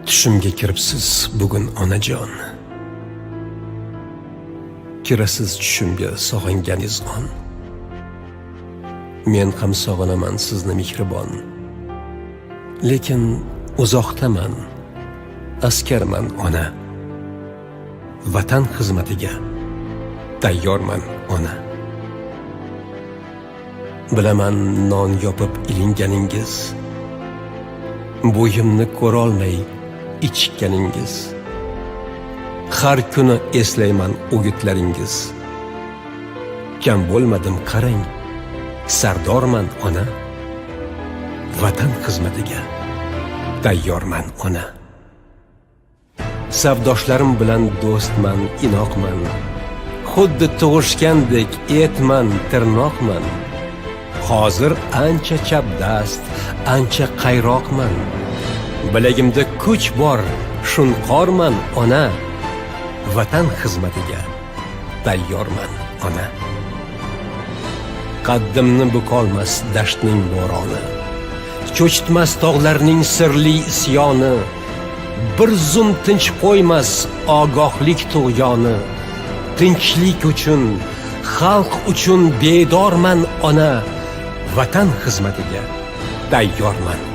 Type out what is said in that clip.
Tushimga kiribsiz bugun onajon. Kirasiz tushimga sog'inganiz on. Men ham sog'inaman sizni mehribon. Lekin uzoqdaman, askarman ona. Vatan xizmatiga tayyorman ona. Bilaman non yopib ilinganingiz, bo'yimni ko'rolmay ichganingiz. Har kuni eslayman o'gitlaringiz. Kam bo'lmadim qarang, sardorman ona. Vatan xizmatiga tayyorman ona. Savdoshlarim bilan do'stman, inoqman. Xuddi tug'ishgandek etman, tirnoqman. Hozir ancha chapdast, ancha qayroqman. Bilagimda kuch bor, shunqorman ona. Vatan xizmatiga tayyorman ona. Qaddimni bukolmas dashtning bo'roni, cho'chitmas tog'larning sirli isyoni. Bir zum tinch qo'ymas ogohlik tug'yoni. Tinchlik uchun, xalq uchun bedorman ona. Vatan xizmatiga tayyorman